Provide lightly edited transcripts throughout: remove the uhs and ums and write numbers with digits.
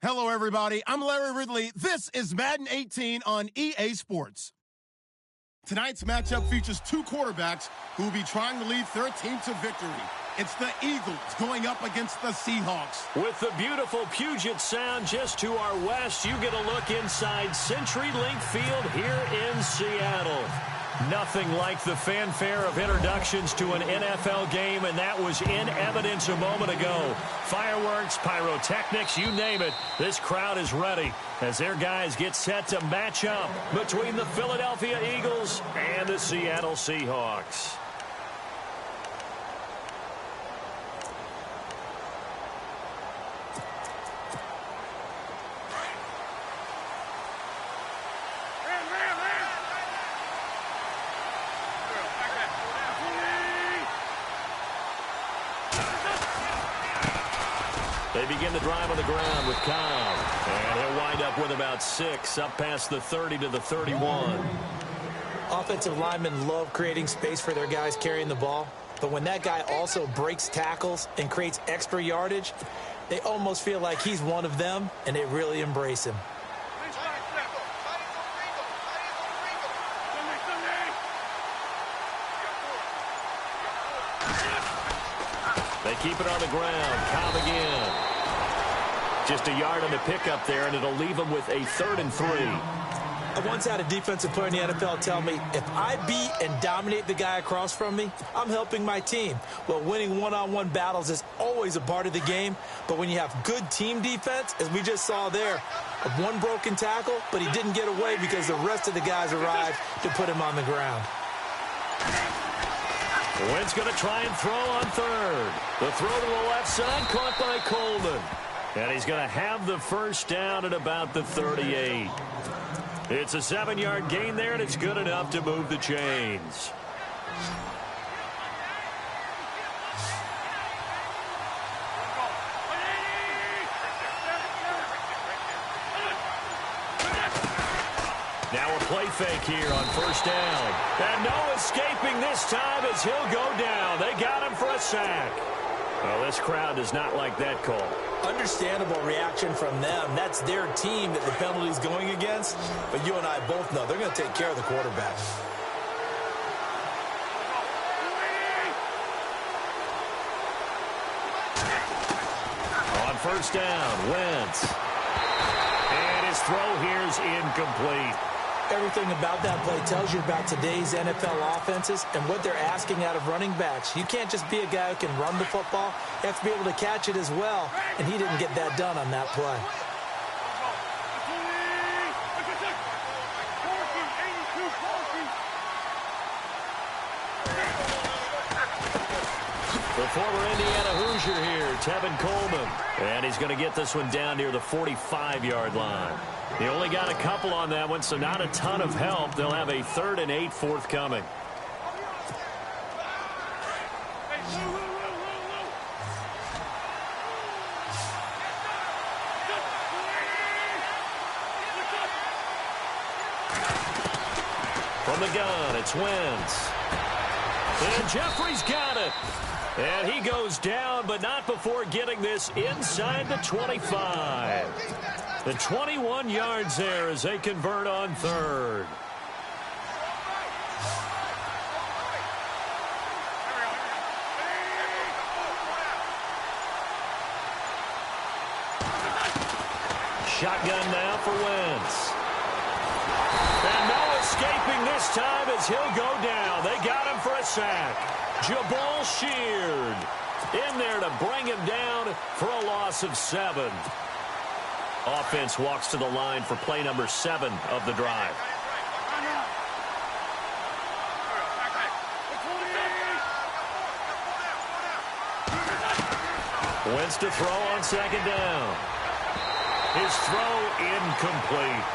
Hello, everybody. I'm Larry Ridley. This is Madden 18 on EA Sports. Tonight's matchup features two quarterbacks who will be trying to lead their team to victory. It's the Eagles going up against the Seahawks. With the beautiful Puget Sound just to our west, you get a look inside CenturyLink Field here in Seattle. Nothing like the fanfare of introductions to an NFL game, and that was in evidence a moment ago. Fireworks, pyrotechnics, you name it. This crowd is ready as their guys get set to match up between the Philadelphia Eagles and the Seattle Seahawks. They begin the drive on the ground with Cobb. And he'll wind up with about 6, up past the 30 to the 31. Offensive linemen love creating space for their guys carrying the ball. But when that guy also breaks tackles and creates extra yardage, they almost feel like he's one of them, and they really embrace him. They keep it on the ground. Cobb again. Just a yard on the pickup there, and it'll leave them with a 3rd and 3. I once had a defensive player in the NFL tell me, if I beat and dominate the guy across from me, I'm helping my team. Well, winning one-on-one battles is always a part of the game, but when you have good team defense, as we just saw there, one broken tackle, but he didn't get away because the rest of the guys arrived to put him on the ground. Wentz going to try and throw on 3rd. The throw to the left side, caught by Coleman. And he's going to have the first down at about the 38. It's a 7-yard gain there, and it's good enough to move the chains. Now a play fake here on 1st down. And no escaping this time as he'll go down. They got him for a sack. Well, this crowd does not like that call. Understandable reaction from them. That's their team that the penalty's going against. But you and I both know they're going to take care of the quarterback. On 1st down, Wentz. And his throw here is incomplete. Everything about that play tells you about today's NFL offenses and what they're asking out of running backs. You can't just be a guy who can run the football. You have to be able to catch it as well, and he didn't get that done on that play. The former Indiana Hoosier here, Tevin Coleman. And he's going to get this one down near the 45-yard line. He only got a couple on that one, so not a ton of help. They'll have a 3rd and 8 forthcoming. From the gun, it's Wentz. And Jeffrey's got it. And he goes down, but not before getting this inside the 25. The 21 yards there as they convert on 3rd. Shotgun now for Wentz. And no escaping this time as he'll go down. They got him for a sack. Jabal Sheard in there to bring him down for a loss of 7. Offense walks to the line for play number 7 of the drive. Wentz to throw on 2nd down. His throw incomplete.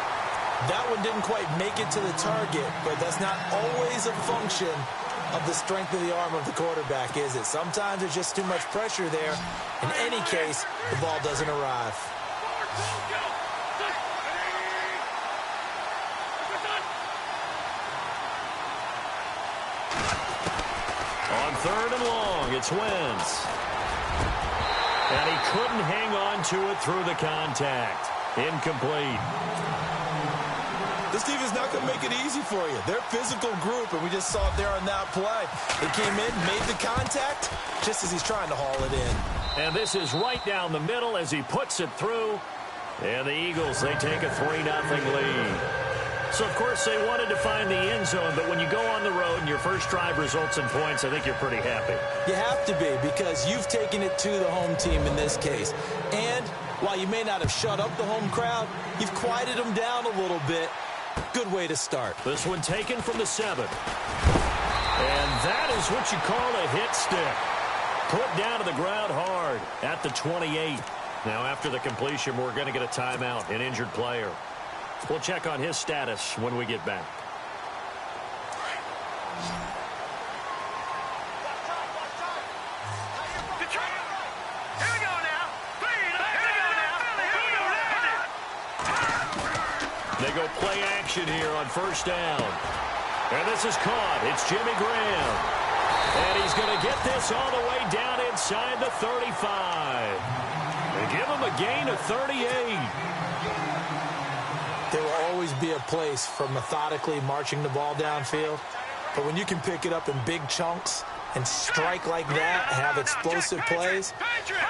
That one didn't quite make it to the target, but that's not always a function of the strength of the arm of the quarterback, is it? Sometimes there's just too much pressure there. In any case, the ball doesn't arrive. On 3rd and long, it's Wentz. And he couldn't hang on to it through the contact. Incomplete. This team is not going to make it easy for you. They're a physical group, and we just saw it there on that play. They came in, made the contact, just as he's trying to haul it in. And this is right down the middle as he puts it through. And the Eagles, they take a 3-0 lead. So, of course, they wanted to find the end zone, but when you go on the road and your first drive results in points, I think you're pretty happy. You have to be, because you've taken it to the home team in this case. And while you may not have shut up the home crowd, you've quieted them down a little bit. Good way to start. This one taken from the 7. And that is what you call a hit stick. Put down to the ground hard at the 28. Now, after the completion, we're going to get a timeout, an injured player. We'll check on his status when we get back. They go play action here on 1st down. And this is caught. It's Jimmy Graham. And he's going to get this all the way down inside the 35. They give him a gain of 38. There will always be a place for methodically marching the ball downfield. But when you can pick it up in big chunks and strike like that, have explosive plays,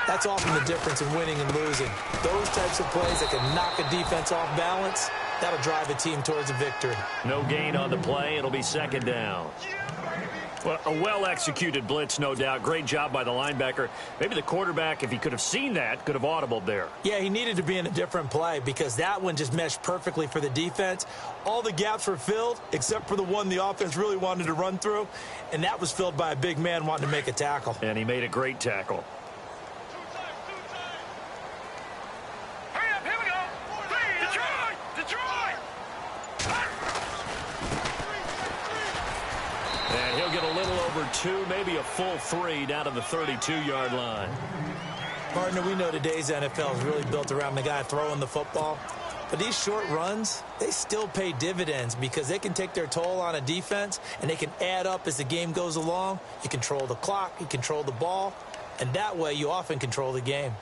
that's often the difference in winning and losing. Those types of plays that can knock a defense off balance, that'll drive a team towards a victory. No gain on the play. It'll be second down. Well, a well-executed blitz, no doubt. Great job by the linebacker. Maybe the quarterback, if he could have seen that, could have audibled there. Yeah, he needed to be in a different play because that one just meshed perfectly for the defense. All the gaps were filled except for the one the offense really wanted to run through, and that was filled by a big man wanting to make a tackle. And he made a great tackle. And he'll get a little over 2, maybe a full 3 down to the 32-yard line. Partner, we know today's NFL is really built around the guy throwing the football. But these short runs, they still pay dividends because they can take their toll on a defense and they can add up as the game goes along. You control the clock, you control the ball, and that way you often control the game.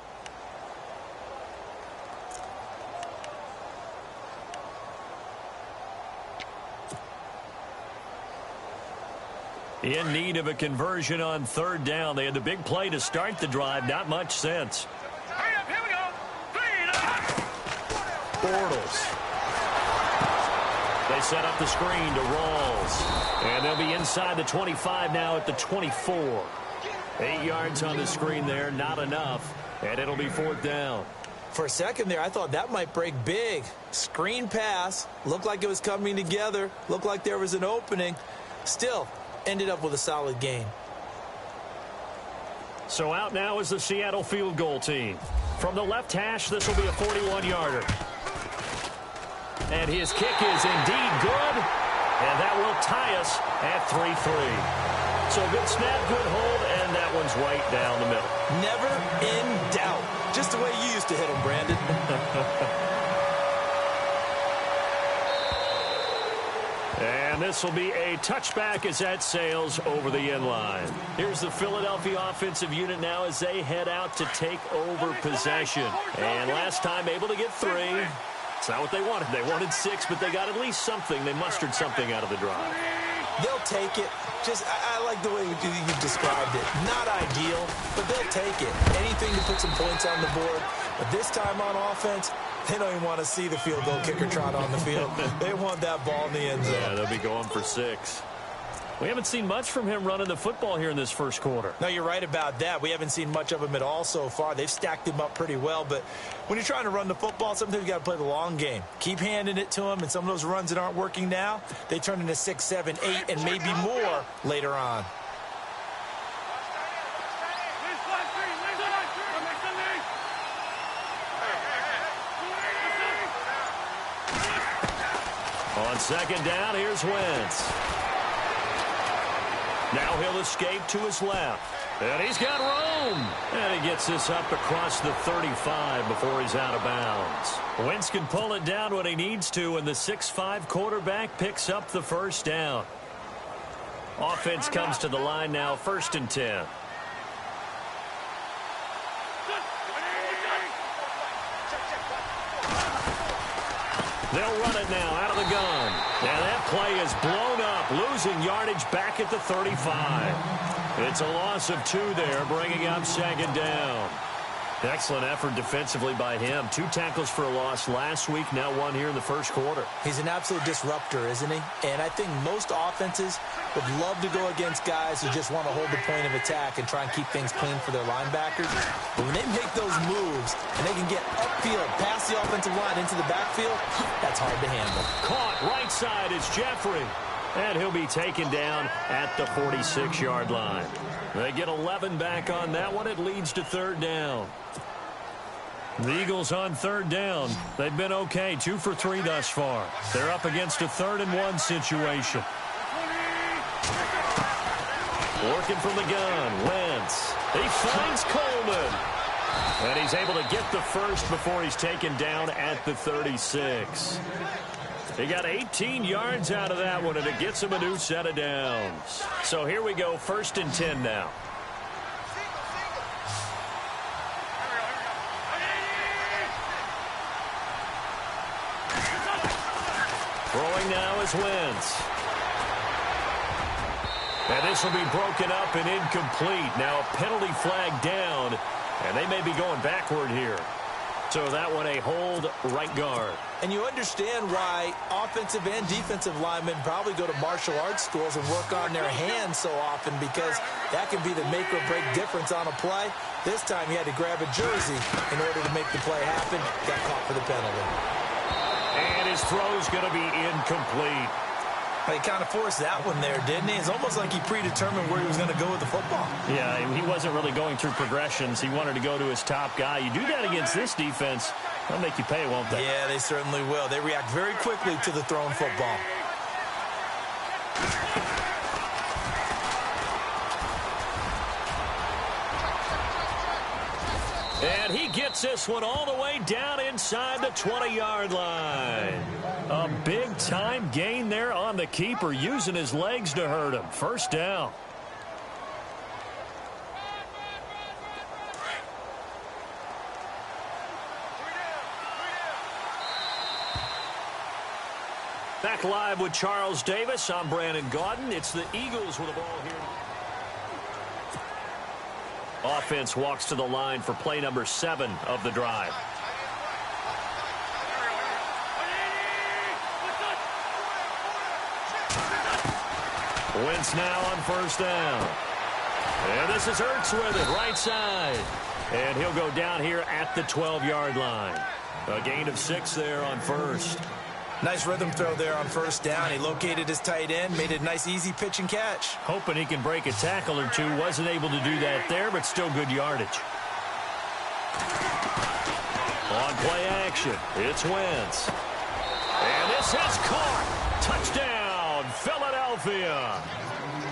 In need of a conversion on third down. They had the big play to start the drive. Not much sense. Bortles. They set up the screen to Rawls. And they'll be inside the 25 now at the 24. 8 yards on the screen there. Not enough. And it'll be fourth down. For a second there, I thought that might break big. Screen pass. Looked like it was coming together. Looked like there was an opening. Still, ended up with a solid game. So out now is the Seattle field goal team. From the left hash, this will be a 41-yarder. And his kick is indeed good. And that will tie us at 3-3. So good snap, good hold, and that one's right down the middle. Never in doubt. Just the way you used to hit them, Brandon. And this will be a touchback as that sails over the end line. Here's the Philadelphia offensive unit now as they head out to take over possession. And last time able to get 3. It's not what they wanted. They wanted 6, but they got at least something. They mustered something out of the drive. They'll take it. Just, I like the way you described it. Not ideal, but they'll take it. Anything to put some points on the board. But this time on offense, they don't even want to see the field goal kicker trot on the field. They want that ball in the end zone. Yeah, they'll be going for 6. We haven't seen much from him running the football here in this first quarter. No, you're right about that. We haven't seen much of him at all so far. They've stacked him up pretty well, but when you're trying to run the football, sometimes you got to play the long game. Keep handing it to him, and some of those runs that aren't working now, they turn into 6, 7, 8, and maybe more later on. On second down, here's Wentz. Now he'll escape to his left. And he's got room. And he gets this up across the 35 before he's out of bounds. Wentz can pull it down when he needs to, and the 6'5" quarterback picks up the first down. Offense comes to the line now, 1st and 10. They'll run it now out of the gun. And that play is blown up, losing yardage back at the 35. It's a loss of 2 there, bringing up second down. Excellent effort defensively by him. 2 tackles for a loss last week, now 1 here in the first quarter. He's an absolute disruptor, isn't he? And I think most offenses would love to go against guys who just want to hold the point of attack and try and keep things clean for their linebackers. But when they make those moves and they can get upfield, past the offensive line into the backfield, that's hard to handle. Caught right side is Jeffrey. And he'll be taken down at the 46-yard line. They get 11 back on that one. It leads to 3rd down. The Eagles on 3rd down. They've been okay, 2 for 3 thus far. They're up against a 3rd and 1 situation. Working from the gun, Wentz. He finds Coleman. And he's able to get the first before he's taken down at the 36. He got 18 yards out of that one, and it gets him a new set of downs. So here we go, 1st and 10 now. Throwing now is Wentz. And this will be broken up and incomplete. Now a penalty flag down, and they may be going backward here. So that one a hold right guard. And you understand why offensive and defensive linemen probably go to martial arts schools and work on their hands so often, because that can be the make or break difference on a play. This time he had to grab a jersey in order to make the play happen. Got caught for the penalty. And his throw's going to be incomplete. He kind of forced that one there, didn't he? It's almost like he predetermined where he was going to go with the football. Yeah, he wasn't really going through progressions. He wanted to go to his top guy. You do that against this defense, they'll make you pay, won't they? Yeah, they certainly will. They react very quickly to the thrown football. And he gets this one all the way down inside the 20-yard line. A big-time gain there on the keeper, using his legs to hurt him. First down. Back live with Charles Davis. I'm Brandon Gaudin. It's the Eagles with the ball here. Offense walks to the line for play number 7 of the drive. Wentz now on first down. And this is Ertz with it, right side. And he'll go down here at the 12-yard line. A gain of 6 there on first. Nice rhythm throw there on first down. He located his tight end, made a nice easy pitch and catch. Hoping he can break a tackle or two. Wasn't able to do that there, but still good yardage. On play action, it's Wentz. And this is caught. Touchdown, Philadelphia.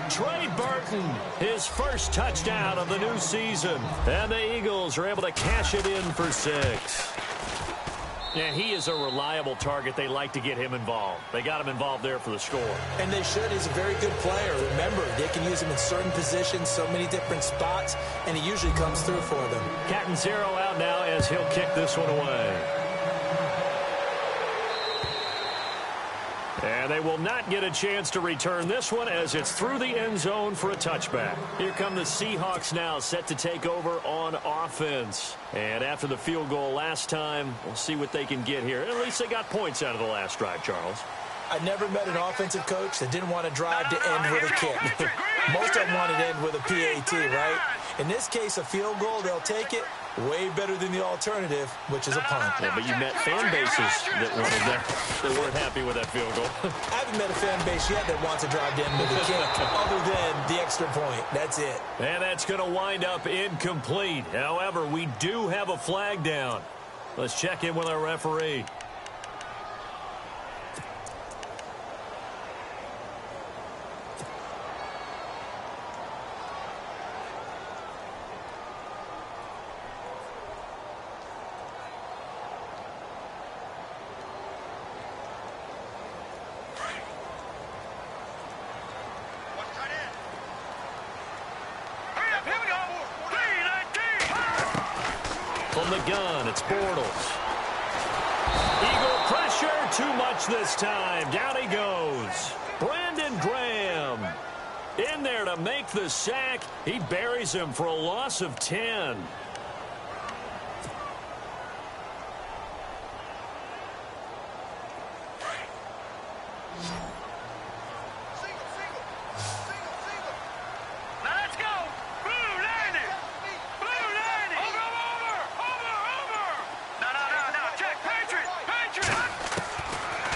Trey Burton, his first touchdown of the new season. And the Eagles are able to cash it in for 6. And he is a reliable target. They like to get him involved. They got him involved there for the score. And they should. He's a very good player. Remember, they can use him in certain positions, so many different spots, and he usually comes through for them. Cat and zero out now as he'll kick this one away. And they will not get a chance to return this one as it's through the end zone for a touchback. Here come the Seahawks now, set to take over on offense. And after the field goal last time, we'll see what they can get here. At least they got points out of the last drive, Charles. I never met an offensive coach that didn't want to drive to end with a kick. Most of them wanted to end with a PAT, right? In this case, a field goal, they'll take it. Way better than the alternative, which is a punt. Yeah, but you met fan bases that wanted that weren't happy with that field goal. I haven't met a fan base yet that wants to drive to end with a kick, other than the extra point. That's it. And that's going to wind up incomplete. However, we do have a flag down. Let's check in with our referee. From the gun, it's Bortles. Eagle pressure, too much this time. Down he goes. Brandon Graham in there to make the sack. He buries him for a loss of 10.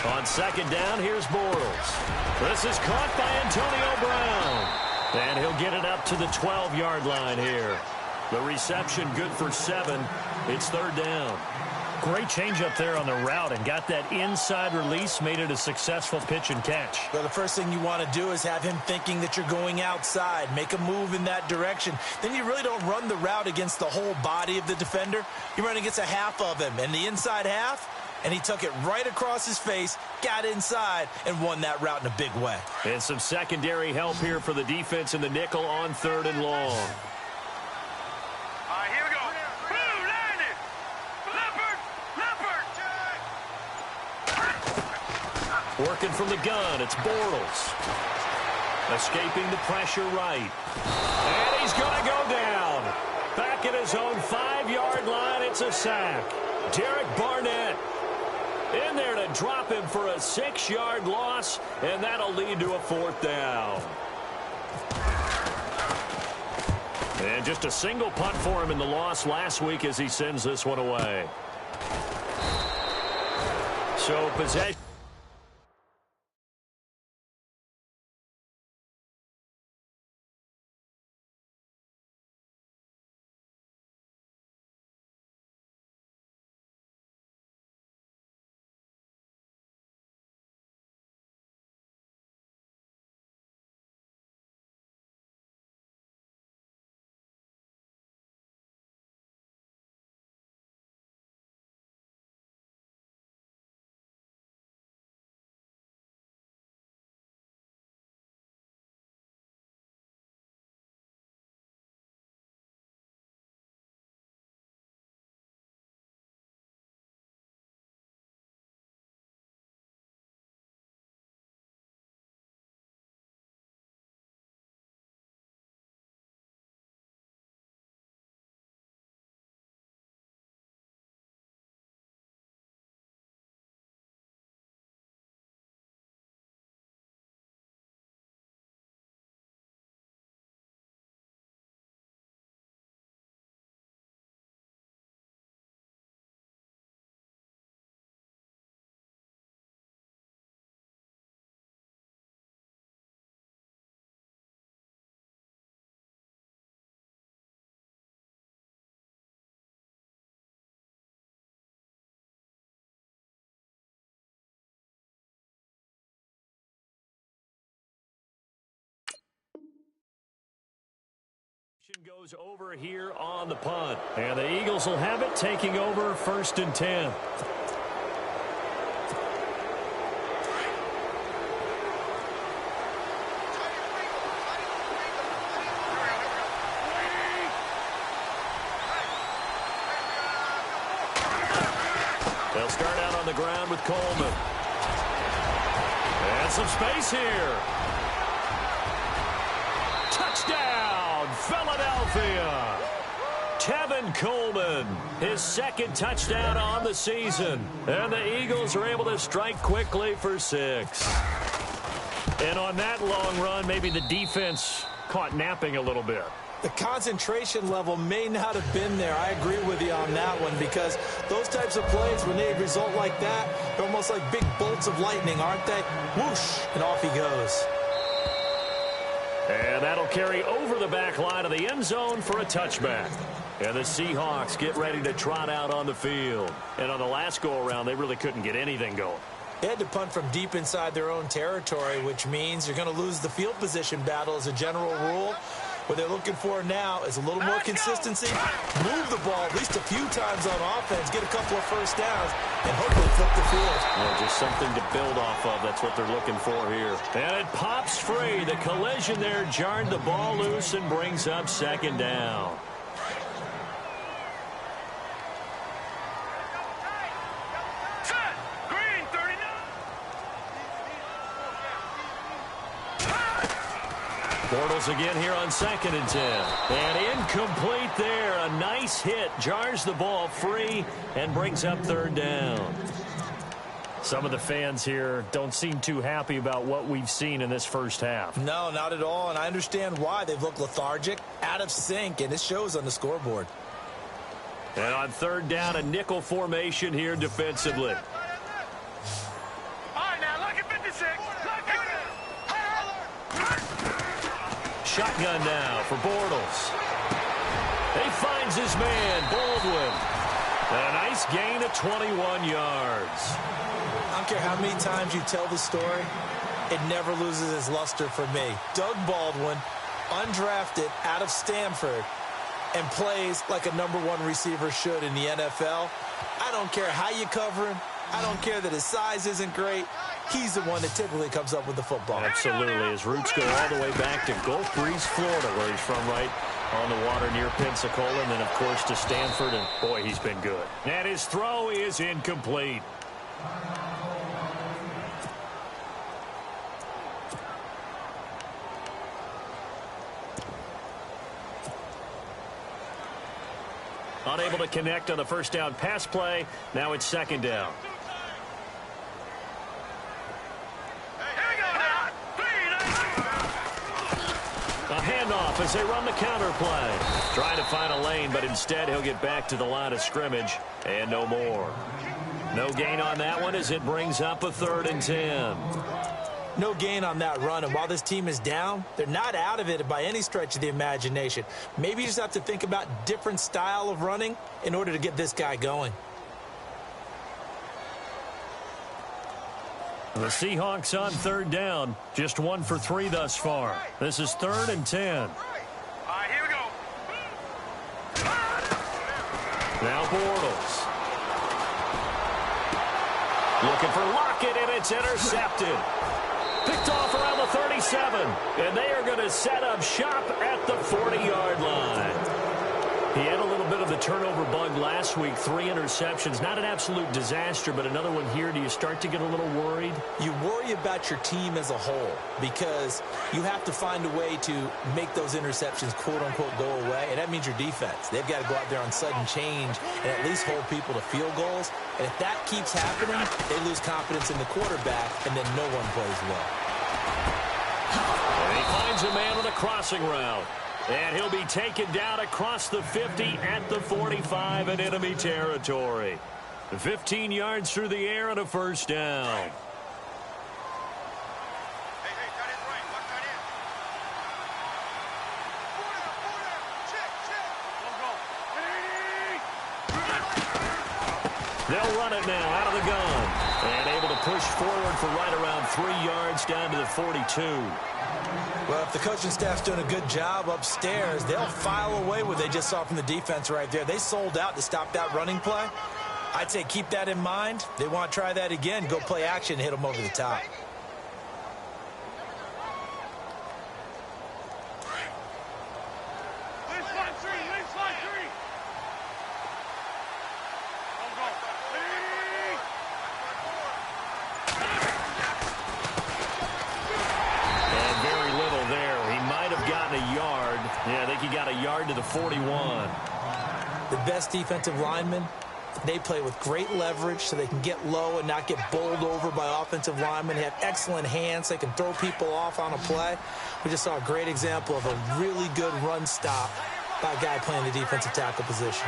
On second down, here's Bortles. This is caught by Antonio Brown. And he'll get it up to the 12-yard line here. The reception good for 7. It's third down. Great change up there on the route and got that inside release, made it a successful pitch and catch. Well, the first thing you want to do is have him thinking that you're going outside. Make a move in that direction. Then you really don't run the route against the whole body of the defender. You run against a half of him, and the inside half, and he took it right across his face, got inside, and won that route in a big way. And some secondary help here for the defense in the nickel on third and long. All right, here we go. Blue, landed. Leopard. Working from the gun, it's Bortles. Escaping the pressure right. And he's going to go down. Back at his own 5-yard line, it's a sack. Derek Barnett in there to drop him for a 6-yard loss, and that'll lead to a 4th down. And just a single punt for him in the loss last week as he sends this one away. So possession. Goes over here on the punt. And the Eagles will have it, taking over 1st and 10. They'll start out on the ground with Coleman. And some space here. Touchdown, Philadelphia. Tevin Coleman, his 2nd touchdown on the season. And the Eagles are able to strike quickly for 6. And on that long run, maybe the defense caught napping a little bit. The concentration level may not have been there. I agree with you on that one, because those types of plays, when they result like that, they're almost like big bolts of lightning, aren't they? Whoosh, and off he goes. And that'll carry over the back line of the end zone for a touchback. And the Seahawks get ready to trot out on the field. And on the last go-around, they really couldn't get anything going. They had to punt from deep inside their own territory, which means you're going to lose the field position battle as a general rule. What they're looking for now is a little more consistency, move the ball at least a few times on offense, get a couple of first downs, and hopefully flip the field. Yeah, just something to build off of. That's what they're looking for here. And it pops free. The collision there jarred the ball loose and brings up 2nd down. Bortles again here on 2nd and 10. And incomplete there. A nice hit. Jars the ball free and brings up 3rd down. Some of the fans here don't seem too happy about what we've seen in this first half. No, not at all. And I understand why. They've looked lethargic, out of sync, and it shows on the scoreboard. And on 3rd down, a nickel formation here defensively. All right, now, look at 56. Shotgun now for Bortles. He finds his man, Baldwin. And a nice gain of 21 yards. I don't care how many times you tell the story, it never loses its luster for me. Doug Baldwin, undrafted out of Stanford, and plays like a #1 receiver should in the NFL. I don't care how you cover him. I don't care that his size isn't great. He's the one that typically comes up with the football. Absolutely. His roots go all the way back to Gulf Breeze, Florida, where he's from, right on the water near Pensacola, and then, of course, to Stanford, and, boy, he's been good. And his throw is incomplete. Unable to connect on the first down pass play. Now it's second down. A handoff as they run the counter play. Trying to find a lane, but instead he'll get back to the line of scrimmage and no more. No gain on that one as it brings up a 3rd and 10. No gain on that run, and while this team is down, they're not out of it by any stretch of the imagination. Maybe you just have to think about different style of running in order to get this guy going. The Seahawks on 3rd down, just 1 for 3 thus far. This is 3rd and 10. All right, here we go. Now Bortles. Looking for Lockett, and it's intercepted. Picked off around the 37, and they are going to set up shop at the 40-yard line. He had a little bit of the turnover bug last week, 3 interceptions. Not an absolute disaster, but another one here. Do you start to get a little worried? You worry about your team as a whole because you have to find a way to make those interceptions, quote-unquote, go away, and that means your defense. They've got to go out there on sudden change and at least hold people to field goals. And if that keeps happening, they lose confidence in the quarterback, and then no one plays well. And he finds a man with a crossing route. And he'll be taken down across the 50 at the 45 in enemy territory. 15 yards through the air and a first down. Hey, tight end right. Watch tight end. Check. They'll run it now out of the gun. And able to push forward for right around 3 yards down to the 42. Well, if the coaching staff's doing a good job upstairs, they'll file away what they just saw from the defense right there. They sold out to stop that running play. I'd say keep that in mind. They want to try that again. Go play action, hit them over the top. Yeah, I think he got a yard to the 41. The best defensive linemen, they play with great leverage so they can get low and not get bowled over by offensive linemen. They have excellent hands. They can throw people off on a play. We just saw a great example of a really good run stop by a guy playing the defensive tackle position.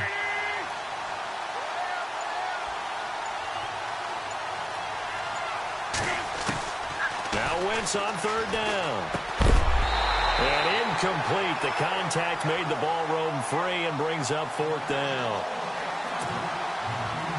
Now Wentz on 3rd down. And incomplete. The contact made the ball roam free and brings up 4th down.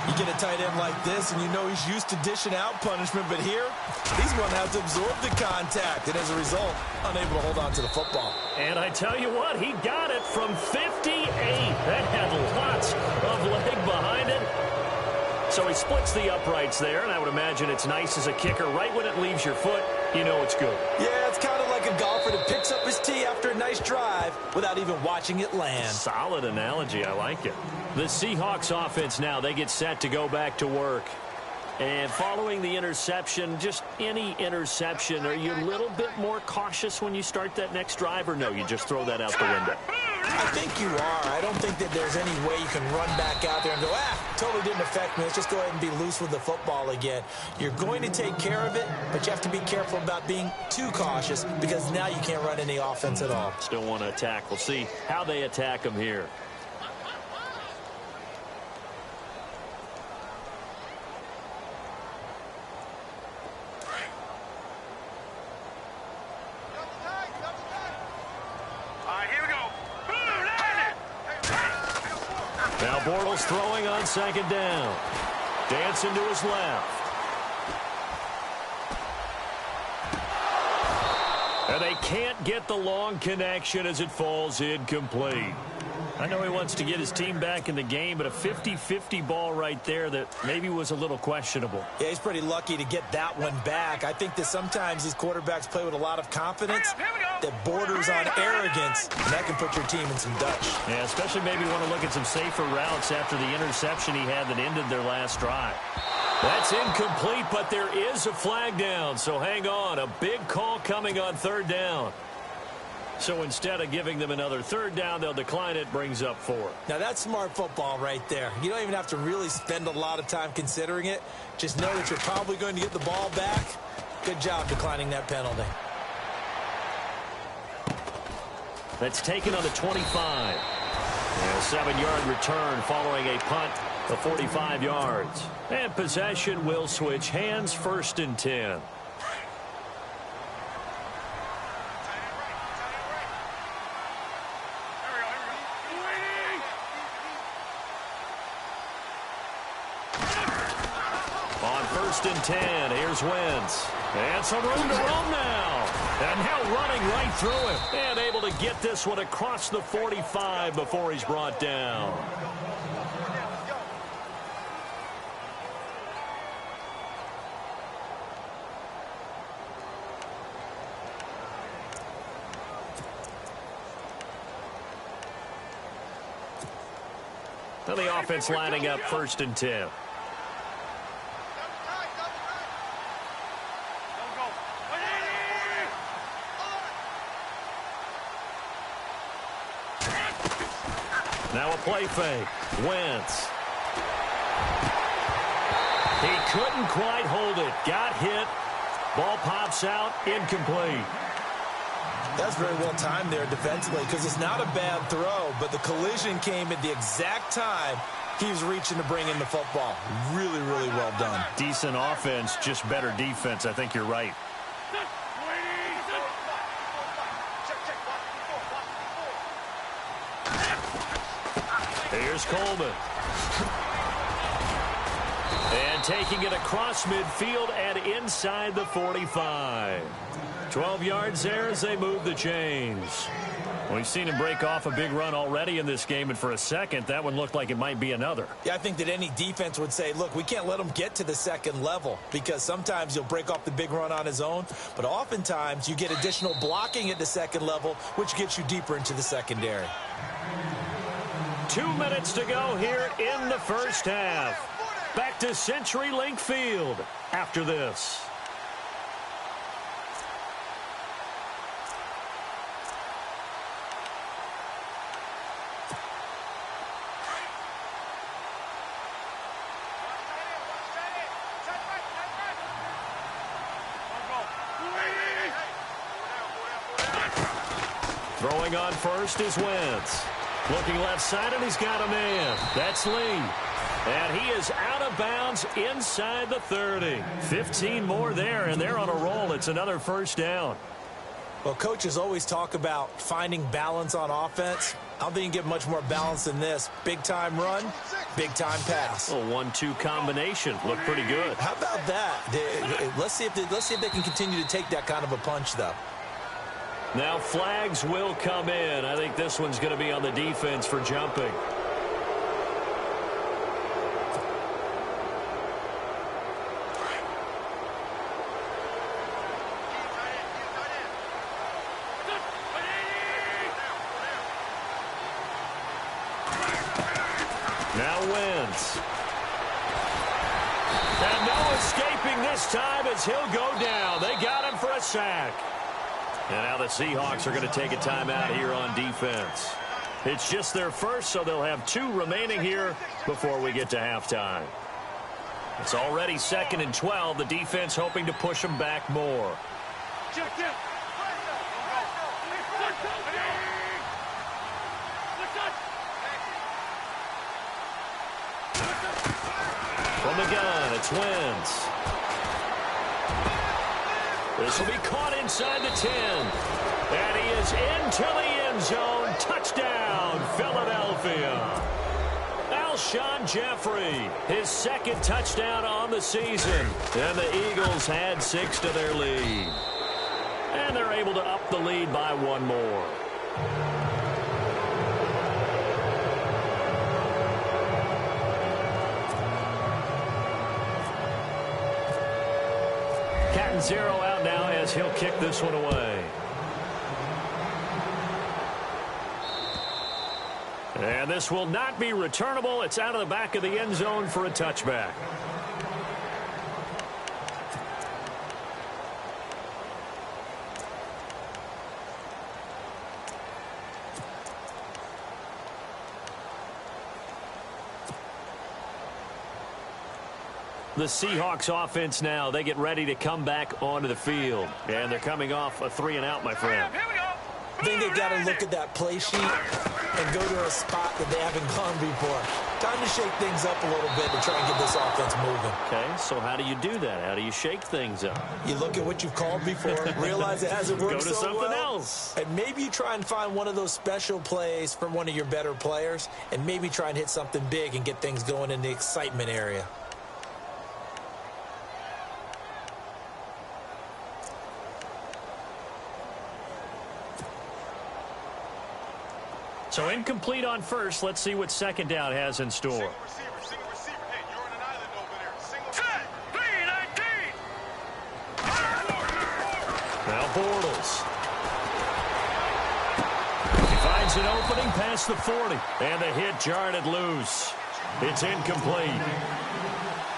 You get a tight end like this, and you know he's used to dishing out punishment, but here, he's going to have to absorb the contact, and as a result, unable to hold on to the football. And I tell you what, he got it from 58. That had lots of leg behind it. So he splits the uprights there, and I would imagine it's nice as a kicker. Right when it leaves your foot, you know it's good. Yeah, it's kind of like a golfer that picks up his tee after a nice drive without even watching it land. Solid analogy. I like it. The Seahawks offense now, they get set to go back to work. And following the interception, just any interception, are you a little bit more cautious when you start that next drive, or no, you just throw that out the window? I think you are. I don't think that there's any way you can run back out there and go, totally didn't affect me. Let's just go ahead and be loose with the football again. You're going to take care of it, but you have to be careful about being too cautious because now you can't run any offense at all. Still want to attack. We'll see how they attack them here. Now Bortles throwing on 2nd down. Dancing to his left. And they can't get the long connection as it falls incomplete. I know he wants to get his team back in the game, but a 50-50 ball right there that maybe was a little questionable. Yeah, he's pretty lucky to get that one back. I think that sometimes these quarterbacks play with a lot of confidence that borders on arrogance, and that can put your team in some Dutch. Yeah, especially maybe want to look at some safer routes after the interception he had that ended their last drive. That's incomplete, but there is a flag down, so hang on. A big call coming on 3rd down. So instead of giving them another third down, they'll decline it, brings up 4. Now, that's smart football right there. You don't even have to really spend a lot of time considering it. Just know that you're probably going to get the ball back. Good job declining that penalty. That's taken on the 25. And a 7-yard return following a punt of 45 yards. And possession will switch hands, 1st and 10. On 1st and 10, here's Wentz. And some room to roam now. And now running right through him. And able to get this one across the 45 before he's brought down. Now the offense lining up 1st and 10. Now a play fake. Wentz. He couldn't quite hold it. Got hit. Ball pops out. Incomplete. That's very well timed there defensively because it's not a bad throw, but the collision came at the exact time he was reaching to bring in the football. Really, really well done. Decent offense, just better defense. I think you're right. Here's Coleman. And taking it across midfield and inside the 45. 12 yards there as they move the chains. We've seen him break off a big run already in this game, and for a second, that one looked like it might be another. Yeah, I think that any defense would say, look, we can't let him get to the second level because sometimes he'll break off the big run on his own, but oftentimes you get additional blocking at the second level, which gets you deeper into the secondary. 2 minutes to go here in the first half. Back to CenturyLink Field after this. Throwing on first is Wentz. Looking left side, and he's got a man. That's Lee. And he is out of bounds inside the 30. 15 more there, and they're on a roll. It's another first down. Well, coaches always talk about finding balance on offense. I don't think you can get much more balance than this. Big-time run, big-time pass. A 1-2 combination. Looked pretty good. How about that? Let's see if they can continue to take that kind of a punch, though. Now flags will come in. I think this one's going to be on the defense for jumping. Now Wentz. And no escaping this time as he'll go down. They got him for a sack. And now the Seahawks are going to take a timeout here on defense. It's just their first, so they'll have 2 remaining here before we get to halftime. It's already 2nd and 12. The defense hoping to push them back more. From the gun, it's Wentz. This will be caught inside the 10. And he is into the end zone. Touchdown, Philadelphia. Alshon Jeffrey, his 2nd touchdown on the season. And the Eagles had 6 to their lead. And they're able to up the lead by 1 more. Cat and 0 out now as he'll kick this one away. And this will not be returnable. It's out of the back of the end zone for a touchback. The Seahawks offense now, they get ready to come back onto the field. And they're coming off a 3-and-out, my friend. Here we go. I think they've got to look at that play sheet and go to a spot that they haven't gone before. Time to shake things up a little bit to try and get this offense moving. Okay, so how do you do that? How do you shake things up? You look at what you've called before, realize it hasn't worked Go to so something well, else. and maybe you try and find one of those special plays from one of your better players, and maybe try and hit something big and get things going in the excitement area. So incomplete on first. Let's see what second down has in store. Single receiver. Hey, you're on an island over there. Single set. 3-19. Now Bortles. He finds an opening past the 40. And the hit jarred it loose. It's incomplete.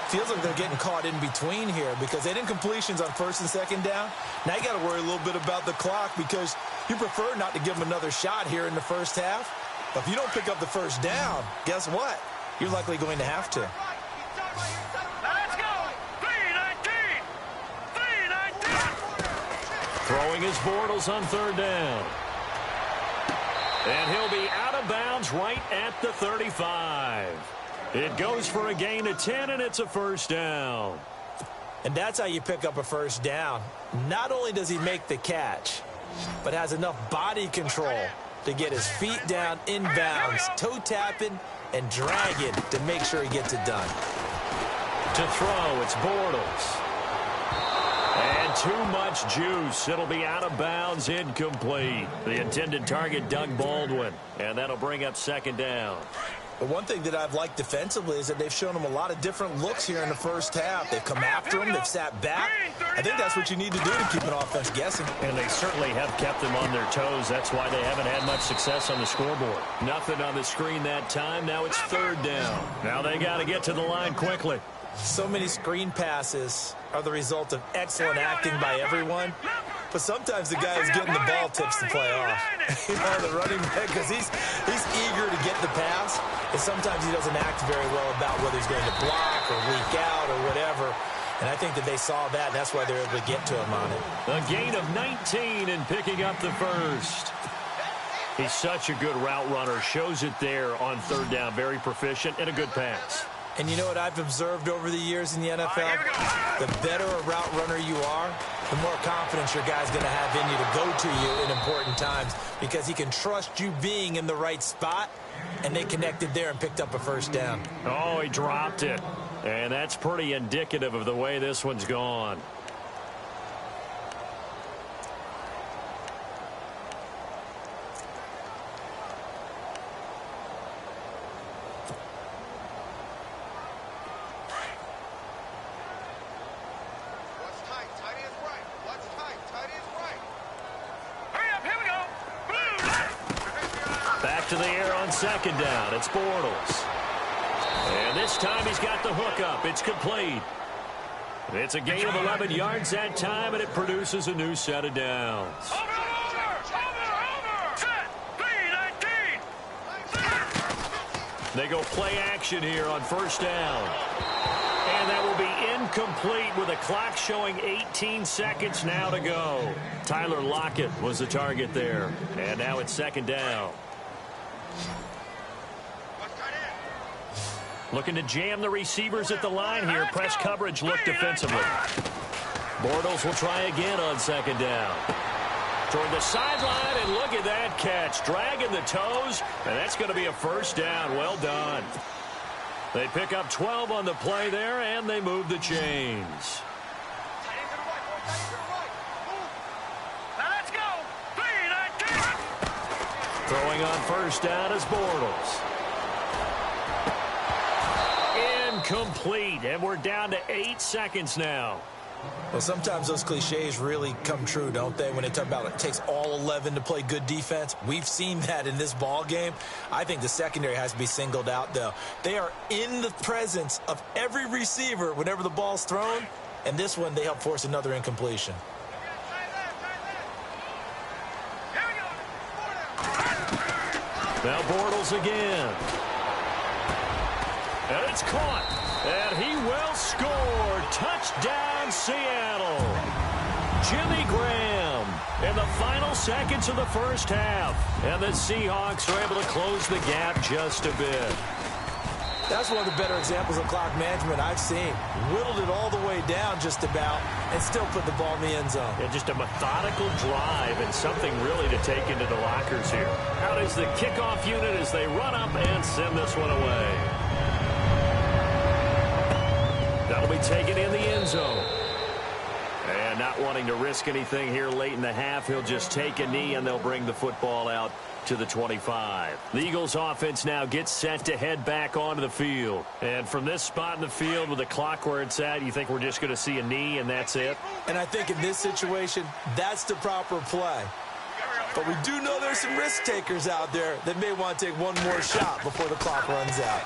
Feels like they're getting caught in between here because they didn't completions on first and second down. Now you got to worry a little bit about the clock because you prefer not to give them another shot here in the first half. But if you don't pick up the first down, guess what? You're likely going to have to. Now let's go. 3-19. 3-19. Throwing his Bortles on third down. And he'll be out of bounds right at the 35. It goes for a gain of 10, and it's a first down. And that's how you pick up a first down. Not only does he make the catch, but has enough body control to get his feet down inbounds, toe tapping, and dragging to make sure he gets it done. To throw, it's Bortles. And too much juice. It'll be out of bounds, incomplete. The intended target, Doug Baldwin. And that'll bring up second down. But one thing that I've liked defensively is that they've shown him a lot of different looks here in the first half. They've come after him. They've sat back. I think that's what you need to do to keep an offense guessing. And they certainly have kept them on their toes. That's why they haven't had much success on the scoreboard. Nothing on the screen that time. Now it's third down. Now they got to get to the line quickly. So many screen passes are the result of excellent acting by everyone. But sometimes the guy who's getting the ball tips the play off. You know, the running back, because he's eager to get the pass. And sometimes he doesn't act very well about whether he's going to block or leak out or whatever. And I think that they saw that, and that's why they're able to get to him on it. A gain of 19 and picking up the first. He's such a good route runner. Shows it there on third down. Very proficient and a good pass. And you know what I've observed over the years in the NFL? The better a route runner you are, the more confidence your guy's going to have in you to go to you in important times because he can trust you being in the right spot, and they connected there and picked up a first down. Oh, he dropped it. And that's pretty indicative of the way this one's gone. To the air on second down. It's Bortles. And this time he's got the hook up. It's complete. It's a gain of 11 yards that time, and it produces a new set of downs. Over. Set. 3-19. They go play action here on first down. And that will be incomplete with a clock showing 18 seconds now to go. Tyler Lockett was the target there. And now it's second down. Looking to jam the receivers at the line here. Press coverage look defensively. Bortles will try again on second down. Toward the sideline, and look at that catch. Dragging the toes, and that's going to be a first down. Well done. They pick up 12 on the play there, and they move the chains. Now let's go. 3-19. Throwing on first down is Bortles. Incomplete, and we're down to 8 seconds now. Well, sometimes those cliches really come true, don't they? When they talk about it takes all 11 to play good defense. We've seen that in this ball game. I think the secondary has to be singled out, though. They are in the presence of every receiver whenever the ball's thrown, and this one they help force another incompletion. Now Bortles again. And it's caught. And he will score. Touchdown, Seattle. Jimmy Graham in the final seconds of the first half. And the Seahawks are able to close the gap just a bit. That's one of the better examples of clock management I've seen. Whittled it all the way down just about and still put the ball in the end zone. Yeah, just a methodical drive and something really to take into the lockers here. Out is the kickoff unit as they run up and send this one away. That'll be taken in the end zone. And not wanting to risk anything here late in the half, he'll just take a knee and they'll bring the football out to the 25. The Eagles offense now gets set to head back onto the field. And from this spot in the field with the clock where it's at, you think we're just going to see a knee and that's it? And I think in this situation, that's the proper play. But we do know there's some risk takers out there that may want to take one more shot before the clock runs out.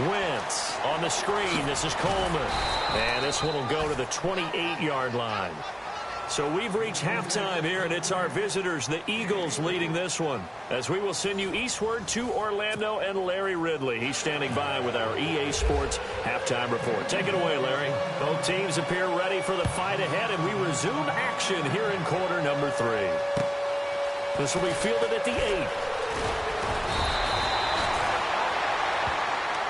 Wentz on the screen. This is Coleman. And this one will go to the 28-yard line. So we've reached halftime here, and it's our visitors, the Eagles, leading this one. As we will send you eastward to Orlando and Larry Ridley. He's standing by with our EA Sports halftime report. Take it away, Larry. Both teams appear ready for the fight ahead, and we resume action here in quarter number 3. This will be fielded at the 8.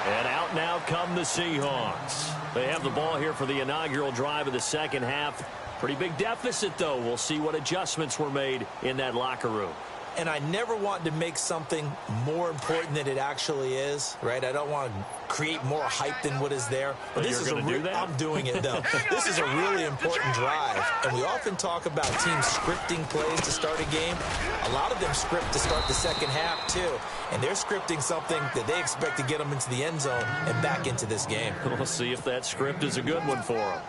And out now come the Seahawks. They have the ball here for the inaugural drive of the second half. Pretty big deficit, though. We'll see what adjustments were made in that locker room. And I never want to make something more important than it actually is, right? I don't want to create more hype than what is there. But this is I'm doing it, though. This is a really important drive. And we often talk about teams scripting plays to start a game. A lot of them script to start the second half, too. And they're scripting something that they expect to get them into the end zone and back into this game. We'll see if that script is a good one for them.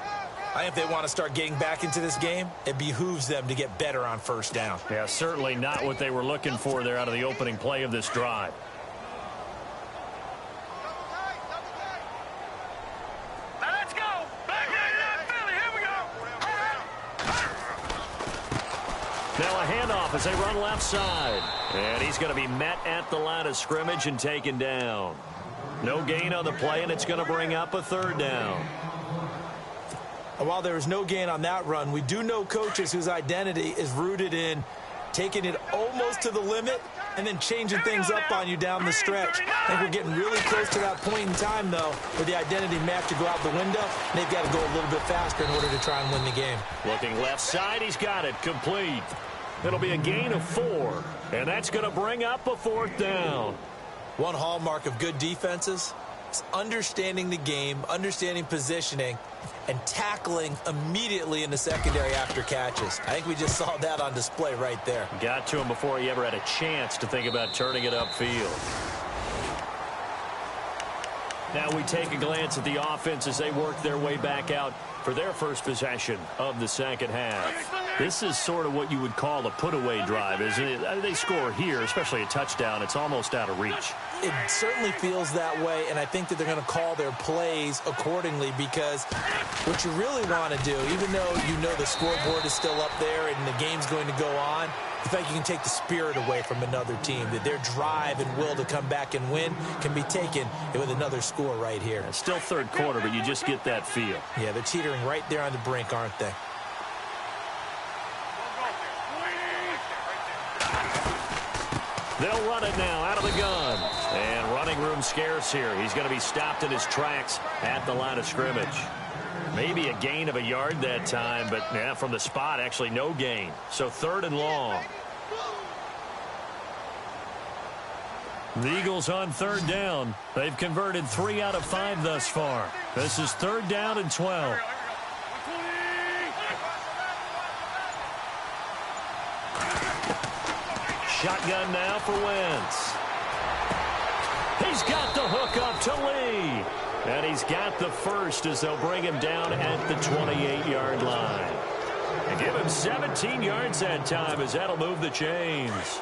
I think if they want to start getting back into this game, it behooves them to get better on first down. Yeah, certainly not what they were looking for there out of the opening play of this drive. Now let's go. Back in Philly. Here we go. Now a handoff as they run left side. And he's going to be met at the line of scrimmage and taken down. No gain on the play, and it's going to bring up a third down. And while there is no gain on that run, we do know coaches whose identity is rooted in taking it almost to the limit and then changing things up on you down the stretch. I think we're getting really close to that point in time, though, where the identity may have to go out the window, and they've got to go a little bit faster in order to try and win the game. Looking left side, he's got it complete. It'll be a gain of 4, and that's going to bring up a fourth down. One hallmark of good defenses is understanding the game, understanding positioning, and tackling immediately in the secondary after catches. I think we just saw that on display right there. Got to him before he ever had a chance to think about turning it upfield. Now we take a glance at the offense as they work their way back out for their first possession of the second half. This is sort of what you would call a put-away drive, isn't it? They score here, especially a touchdown. It's almost out of reach. It certainly feels that way, and I think that they're going to call their plays accordingly, because what you really want to do, even though you know the scoreboard is still up there and the game's going to go on, the fact you can take the spirit away from another team, that their drive and will to come back and win can be taken with another score right here. It's still third quarter, but you just get that feel. Yeah, they're teetering right there on the brink, aren't they? They'll run it now out of the gun. And running room scarce here. He's going to be stopped in his tracks at the line of scrimmage. Maybe a gain of a yard that time, but yeah, from the spot, actually no gain. So third and long. The Eagles on third down. They've converted 3 out of 5 thus far. This is third down and 12. Shotgun now for Wentz. He's got the hook up to Lee. And he's got the first as they'll bring him down at the 28-yard line. And give him 17 yards that time as that'll move the chains.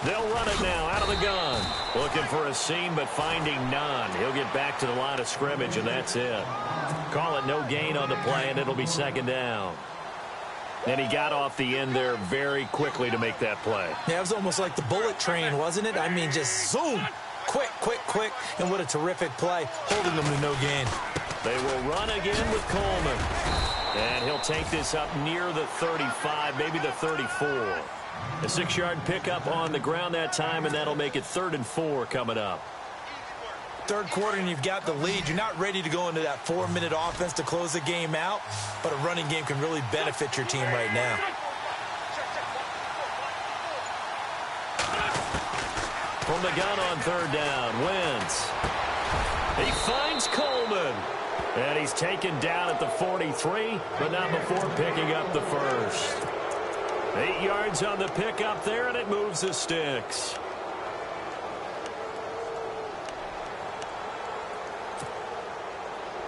They'll run it now out of the gun. Looking for a seam, but finding none. He'll get back to the line of scrimmage, and that's it. Call it no gain on the play, and it'll be second down. And he got off the end there very quickly to make that play. Yeah, it was almost like the bullet train, wasn't it? I mean, just zoom. Quick, quick, quick. And what a terrific play, holding them to no gain. They will run again with Coleman. And he'll take this up near the 35, maybe the 34. A 6-yard pickup on the ground that time, and that'll make it 3rd and 4 coming up. Third quarter and you've got the lead. You're not ready to go into that 4-minute offense to close the game out, but a running game can really benefit your team right now. From the gun on 3rd down, Wentz. He finds Coleman. And he's taken down at the 43, but not before picking up the first. 8 yards on the pickup there, and it moves the sticks.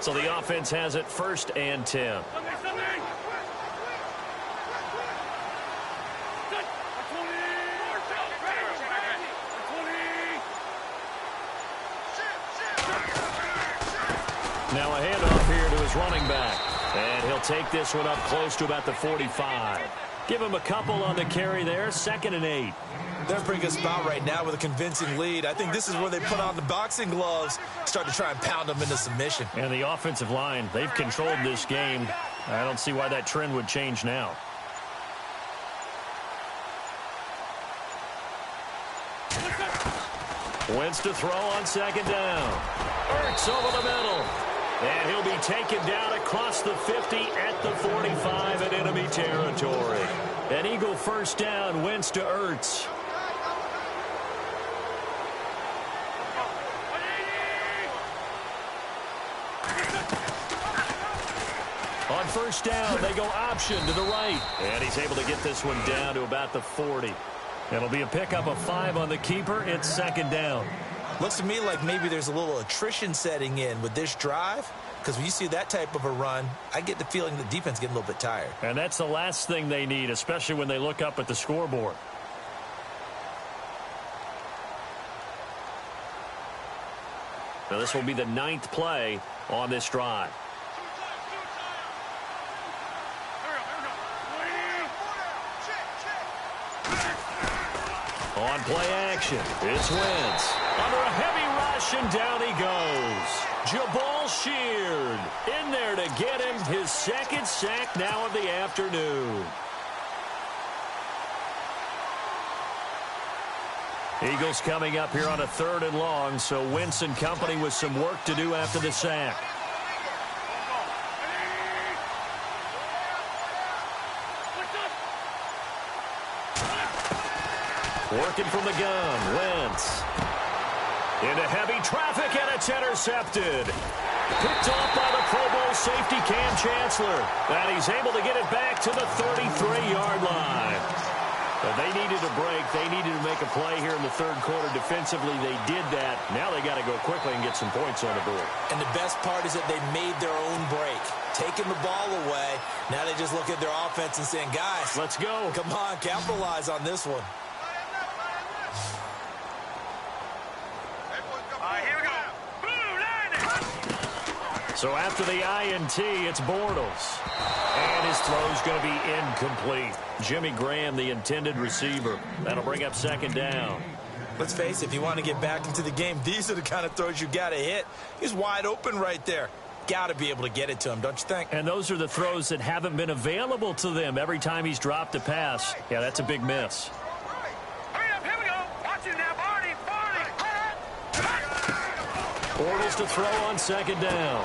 So the offense has it 1st and 10. Now a handoff here to his running back. And he'll take this one up close to about the 45. Give him a couple on the carry there. 2nd and 8. They're in a pretty good spot right now with a convincing lead. I think this is where they put on the boxing gloves, start to try and pound them into submission. And the offensive line, they've controlled this game. I don't see why that trend would change now. Wentz to throw on 2nd down. Ertz over the middle. And he'll be taken down across the 50 at the 45 in enemy territory. An Eagle 1st down, Wentz to Ertz. On 1st down, they go option to the right. And he's able to get this one down to about the 40. It'll be a pickup of 5 on the keeper. It's 2nd down. Looks to me like maybe there's a little attrition setting in with this drive, because when you see that type of a run, I get the feeling the defense getting a little bit tired. And that's the last thing they need, especially when they look up at the scoreboard. Now this will be the 9th play on this drive. On play action, it's Wentz. Under a heavy rush, and down he goes. Jabal Sheard in there to get him his 2nd sack now of the afternoon. Eagles coming up here on a 3rd and long, so Wentz and company with some work to do after the sack. Working from the gun, Wentz. Into heavy traffic, and it's intercepted. Picked off by the Pro Bowl safety Cam Chancellor. And he's able to get it back to the 33-yard line. But they needed a break. They needed to make a play here in the 3rd quarter. Defensively, they did that. Now they got to go quickly and get some points on the board. And the best part is that they made their own break. Taking the ball away. Now they just look at their offense and saying, guys, let's go. Come on, capitalize on this one. So after the INT, it's Bortles. And his throw's going to be incomplete. Jimmy Graham, the intended receiver. That'll bring up 2nd down. Let's face it, if you want to get back into the game, these are the kind of throws you got to hit. He's wide open right there. Got to be able to get it to him, don't you think? And those are the throws that haven't been available to them every time he's dropped a pass. Yeah, that's a big miss. Bortles to throw on 2nd down.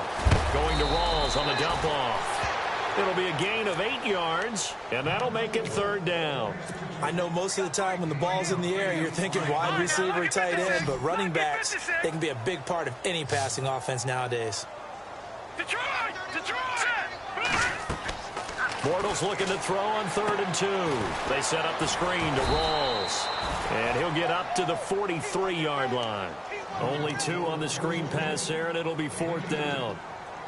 Going to Rawls on the dump-off. It'll be a gain of 8 yards, and that'll make it 3rd down. I know most of the time when the ball's in the air, you're thinking wide receiver, tight end, but running backs, they can be a big part of any passing offense nowadays. Bortles looking to throw on 3rd and 2. They set up the screen to Rawls. And he'll get up to the 43-yard line. Only 2 on the screen pass there, and it'll be 4th down.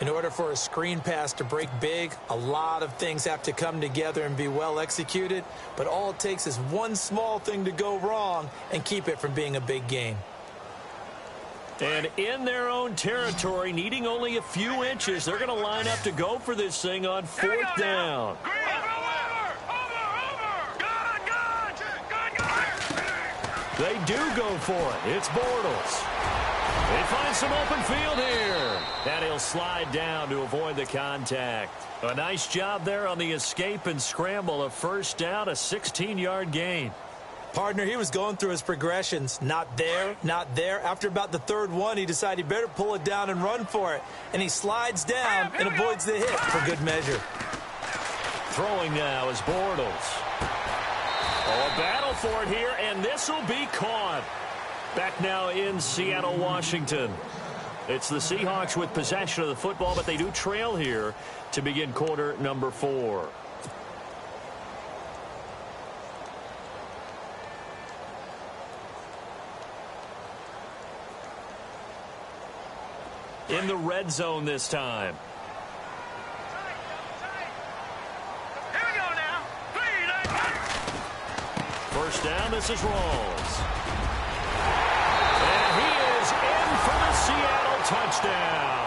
In order for a screen pass to break big, a lot of things have to come together and be well executed. But all it takes is one small thing to go wrong and keep it from being a big game. And in their own territory, needing only a few inches, they're going to line up to go for this thing on 4th down. They do go for it. It's Bortles. They find some open field here. And he'll slide down to avoid the contact. A nice job there on the escape and scramble. A first down, a 16-yard gain. Partner, he was going through his progressions. Not there, not there. After about the third one, he decided he better pull it down and run for it. And he slides down and avoids the hit for good measure. Throwing now is Bortles. Oh, a battle for it here, and this will be caught. Back now in Seattle, Washington. It's the Seahawks with possession of the football, but they do trail here to begin quarter number 4. In the red zone this time. Here we go now. First down, this is Rawls. And he is in for the Seattle touchdown.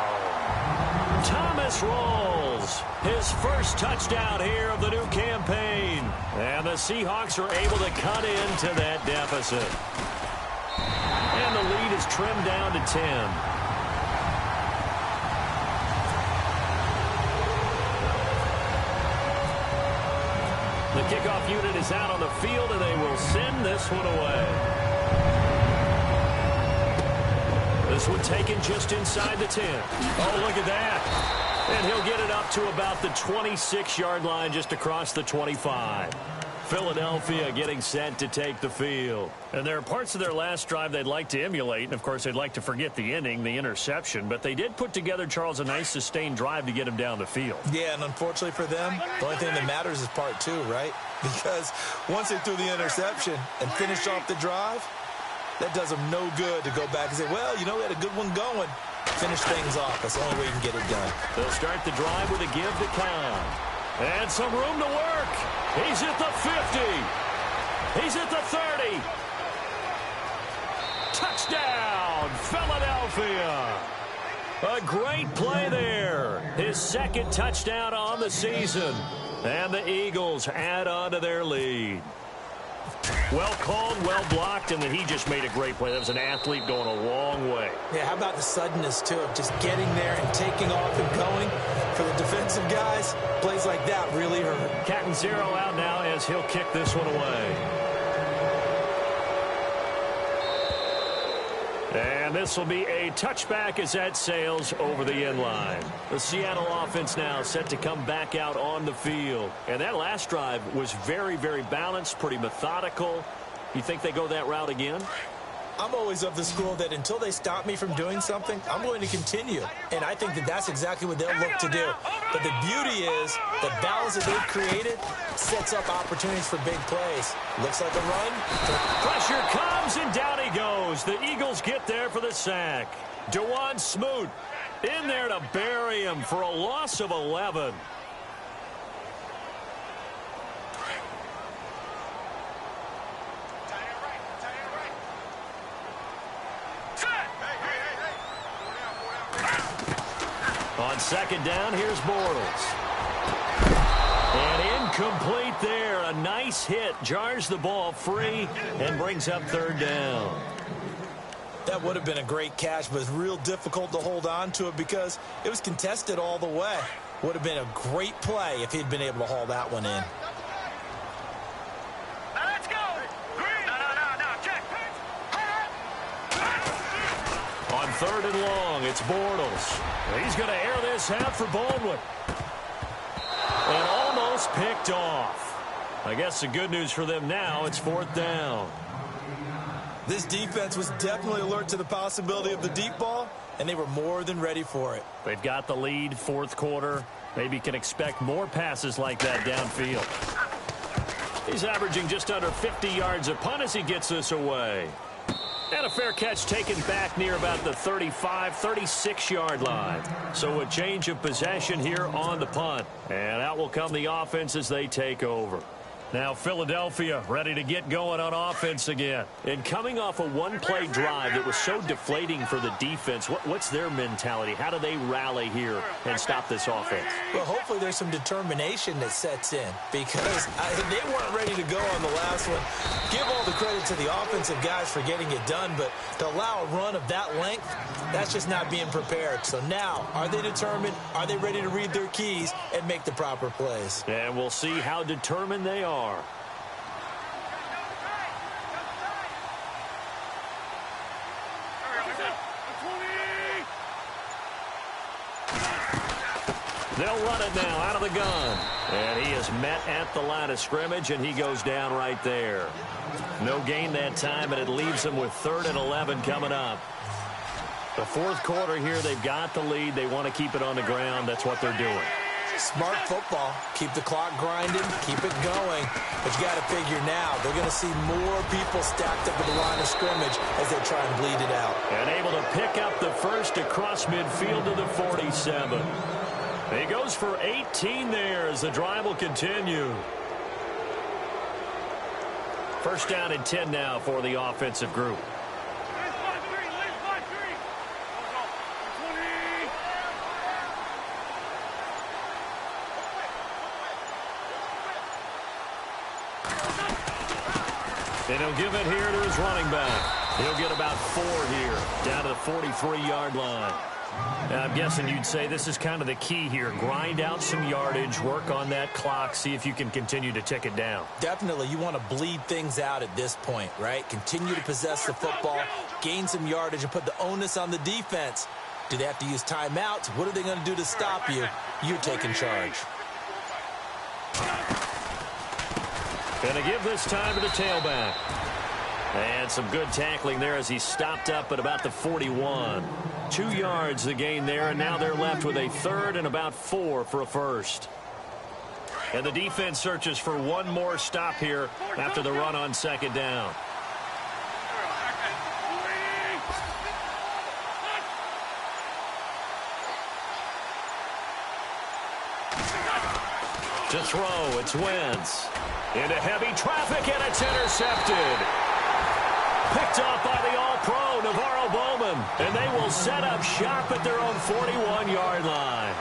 Thomas Rawls, his first touchdown here of the new campaign. And the Seahawks are able to cut into that deficit. And the lead is trimmed down to 10. The kickoff unit is out on the field, and they will send this one away. This one taken just inside the 10. Oh, look at that. And he'll get it up to about the 26-yard line, just across the 25. Philadelphia getting set to take the field. And there are parts of their last drive they'd like to emulate. And, of course, they'd like to forget the inning, the interception. But they did put together, Charles, a nice sustained drive to get him down the field. Yeah, and unfortunately for them, the only thing that matters is part 2, right? Because once they threw the interception and finished off the drive, that does them no good to go back and say, well, you know, we had a good one going. Finish things off. That's the only way you can get it done. They'll start the drive with a give to Khan. And some room to work. He's at the 50. He's at the 30. Touchdown, Philadelphia. A great play there. His second touchdown on the season. And the Eagles add on to their lead. Well called, well blocked, and then he just made a great play. That was an athlete going a long way. Yeah, how about the suddenness, too, of just getting there and taking off and going? For the defensive guys, plays like that really hurt. Cat and zero out now as he'll kick this one away. And this will be a touchback as that sails over the end line. The Seattle offense now set to come back out on the field. And that last drive was very, very balanced, pretty methodical. You think they go that route again? I'm always of the school that until they stop me from doing something, I'm going to continue. And I think that that's exactly what they'll look to do. But the beauty is the balance that they've created sets up opportunities for big plays. Looks like a run. Pressure comes, and down he goes. The Eagles get there for the sack. DeJuan Smoot in there to bury him for a loss of 11. On second down, here's Bortles. And incomplete there. A nice hit. Jars the ball free and brings up third down. That would have been a great catch, but it's real difficult to hold on to it because it was contested all the way. Would have been a great play if he'd been able to haul that one in. Now let's go. No, check. On third and long, it's Bortles. He's going to air this out for Baldwin. And almost picked off. I guess the good news for them now, it's fourth down. This defense was definitely alert to the possibility of the deep ball, and they were more than ready for it. They've got the lead, fourth quarter. Maybe can expect more passes like that downfield. He's averaging just under 50 yards a punt as he gets this away. And a fair catch taken back near about the 35, 36-yard line. So a change of possession here on the punt. And out will come the offense as they take over. Now Philadelphia ready to get going on offense again. And coming off a one-play drive that was so deflating for the defense, what's their mentality? How do they rally here and stop this offense? Well, hopefully there's some determination that sets in because they weren't ready to go on the last one. Give all the credit to the offensive guys for getting it done, but to allow a run of that length, that's just not being prepared. So now, are they determined? Are they ready to read their keys and make the proper plays? And we'll see how determined they are. They'll run it now out of the gun. And he is met at the line of scrimmage, and he goes down right there. No gain that time, and it leaves them with 3rd and 11 coming up. The fourth quarter here, they've got the lead. They want to keep it on the ground. That's what they're doing. Smart football. Keep the clock grinding. Keep it going. But you got to figure now, they're going to see more people stacked up at the line of scrimmage as they try and bleed it out. And able to pick up the first across midfield to the 47. He goes for 18 there as the drive will continue. First down and 10 now for the offensive group. And he'll give it here to his running back. He'll get about 4 here, down to the 43-yard line. Now, I'm guessing you'd say this is kind of the key here. Grind out some yardage, work on that clock, see if you can continue to tick it down. Definitely. You want to bleed things out at this point, right? Continue to possess the football, gain some yardage, and put the onus on the defense. Do they have to use timeouts? What are they going to do to stop you? You're taking charge. Going to give this time to the tailback. And some good tackling there as he stopped up at about the 41. 2 yards the gain there, and now they're left with a 3rd and about 4 for a first. And the defense searches for one more stop here after the run on 2nd down. To throw, it's Wentz. Into heavy traffic, and it's intercepted. Picked off by the All-Pro, Navarro Bowman. And they will set up shop at their own 41-yard line.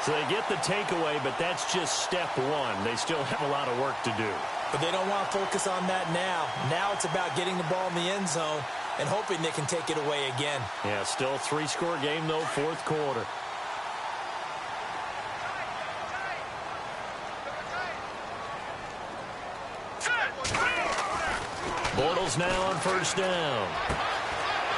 So they get the takeaway, but that's just step one. They still have a lot of work to do. But they don't want to focus on that now. Now it's about getting the ball in the end zone and hoping they can take it away again. Yeah, still a 3-score game, though, fourth quarter. Bortles now on first down.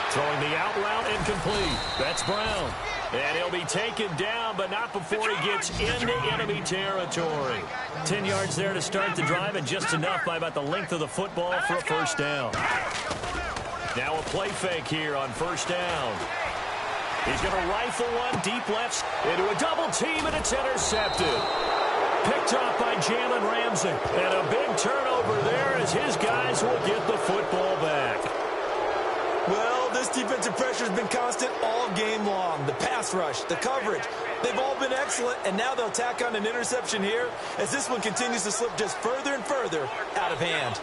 Throwing the out route incomplete. That's Brown. And he'll be taken down, but not before he gets into enemy territory. 10 yards there to start the drive, and just enough by about the length of the football for a first down. Now a play fake here on first down. He's going to rifle one deep left into a double team, and it's intercepted. Picked off by Jalen Ramsey. And a big turnover there as his guys will get the football back. Well, this defensive pressure has been constant all game long. The pass rush, the coverage, they've all been excellent, and now they'll tack on an interception here as this one continues to slip just further and further out of hand.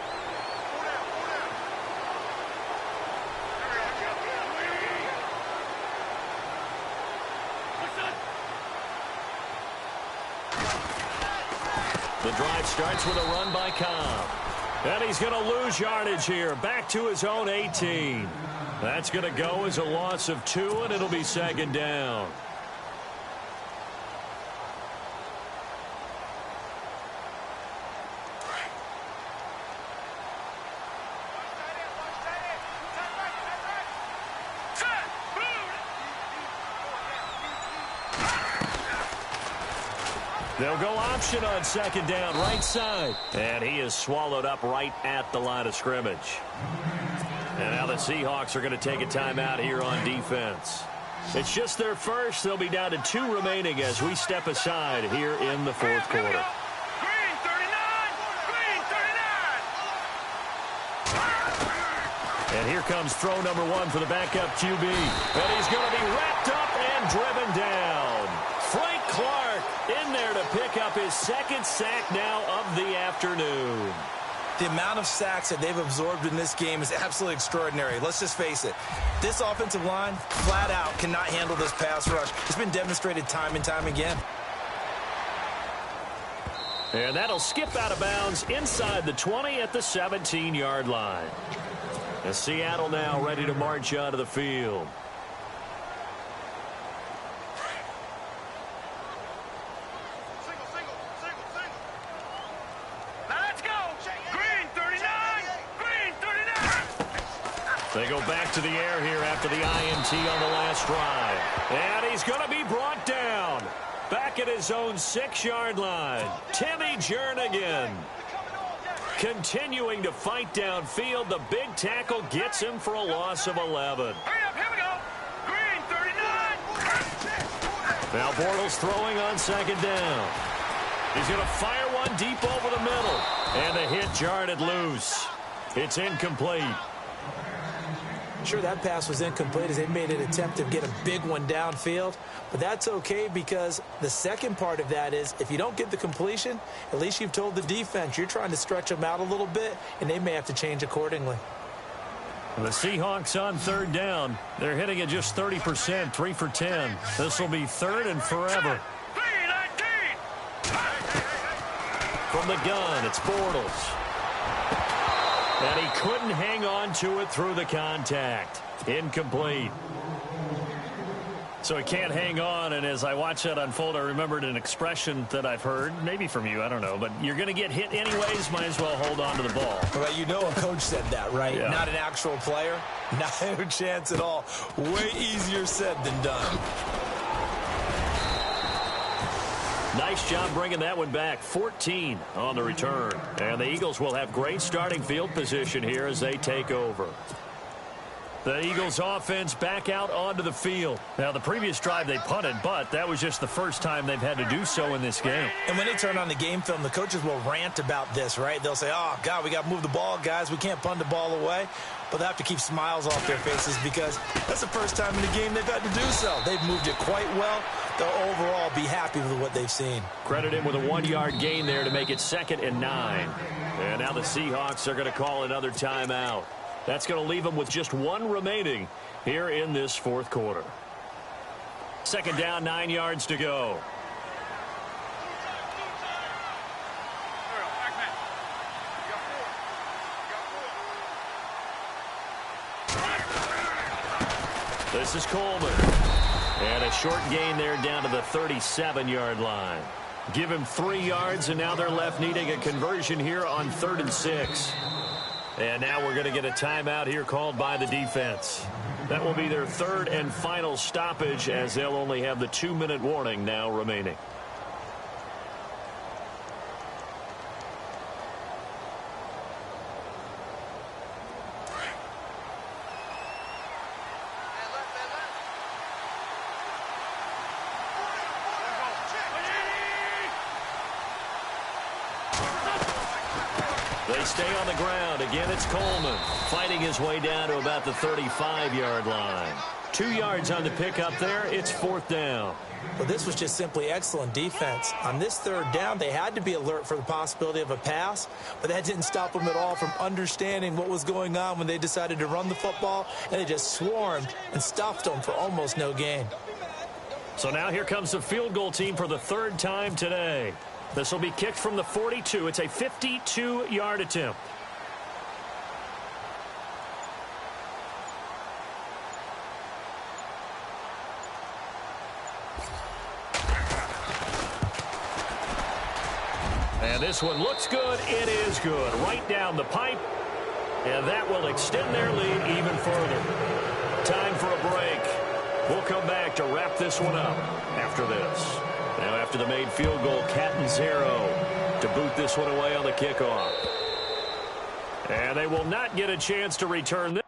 The drive starts with a run by Cobb. And he's going to lose yardage here. Back to his own 18. That's going to go as a loss of 2, and it'll be second down. They'll go option on second down, right side. And he is swallowed up right at the line of scrimmage. And now the Seahawks are going to take a timeout here on defense. It's just their first. They'll be down to 2 remaining as we step aside here in the fourth quarter. Green 39! Green 39! And here comes throw number 1 for the backup QB. And he's going to be wrapped up and driven down. Frank Clark in there to pick up his his second sack now of the afternoon. The amount of sacks that they've absorbed in this game is absolutely extraordinary. Let's just face it. This offensive line, flat out, cannot handle this pass rush. It's been demonstrated time and time again. And that'll skip out of bounds inside the 20 at the 17-yard line. And Seattle now ready to march onto the field. They go back to the air here after the INT on the last drive. And he's going to be brought down. Back at his own 6-yard line. Timmy Jernigan continuing to fight downfield. The big tackle gets him for a loss of 11. Hurry up, here we go. Green, 39. Now Bortles throwing on second down. He's going to fire one deep over the middle. And the hit jarred it loose. It's incomplete. Sure, that pass was incomplete as they made an attempt to get a big one downfield. But that's okay because the second part of that is if you don't get the completion, at least you've told the defense you're trying to stretch them out a little bit, and they may have to change accordingly. The Seahawks on third down. They're hitting at just 30%, 3 for 10. This will be third and forever. From the gun, it's Bortles. And he couldn't hang on to it through the contact. Incomplete. So he can't hang on, and as I watch that unfold, I remembered an expression that I've heard, maybe from you, I don't know, but you're going to get hit anyways, might as well hold on to the ball. Well, you know a coach said that, right? Yeah. Not an actual player. Not a chance at all. Way easier said than done. Nice job bringing that one back. 14 on the return. And the Eagles will have great starting field position here as they take over. The Eagles offense back out onto the field. Now, the previous drive they punted, but that was just the first time they've had to do so in this game. And when they turn on the game film, the coaches will rant about this, right? They'll say, oh, God, we got to move the ball, guys. We can't punt the ball away. But they have to keep smiles off their faces because that's the first time in the game they've had to do so. They've moved it quite well. They'll overall be happy with what they've seen. Credit him with a 1-yard gain there to make it 2nd and 9. And now the Seahawks are going to call another timeout. That's going to leave them with just one remaining here in this fourth quarter. 2nd down, 9 yards to go. This is Coleman. And a short gain there down to the 37-yard line. Give him 3 yards, and now they're left needing a conversion here on 3rd and 6. And now we're going to get a timeout here called by the defense. That will be their 3rd and final stoppage as they'll only have the 2-minute warning now remaining. They stay on the ground. Again, it's Coleman fighting his way down to about the 35-yard line. 2 yards on the pickup there. It's 4th down. Well, this was just simply excellent defense. On this 3rd down, they had to be alert for the possibility of a pass, but that didn't stop them at all from understanding what was going on when they decided to run the football, and they just swarmed and stuffed them for almost no gain. So now here comes the field goal team for the 3rd time today. This will be kicked from the 42. It's a 52-yard attempt. And this one looks good. It is good. Right down the pipe. And that will extend their lead even further. Time for a break. We'll come back to wrap this one up after this. Now after the made field goal, Catanzaro to boot this one away on the kickoff. And they will not get a chance to return this.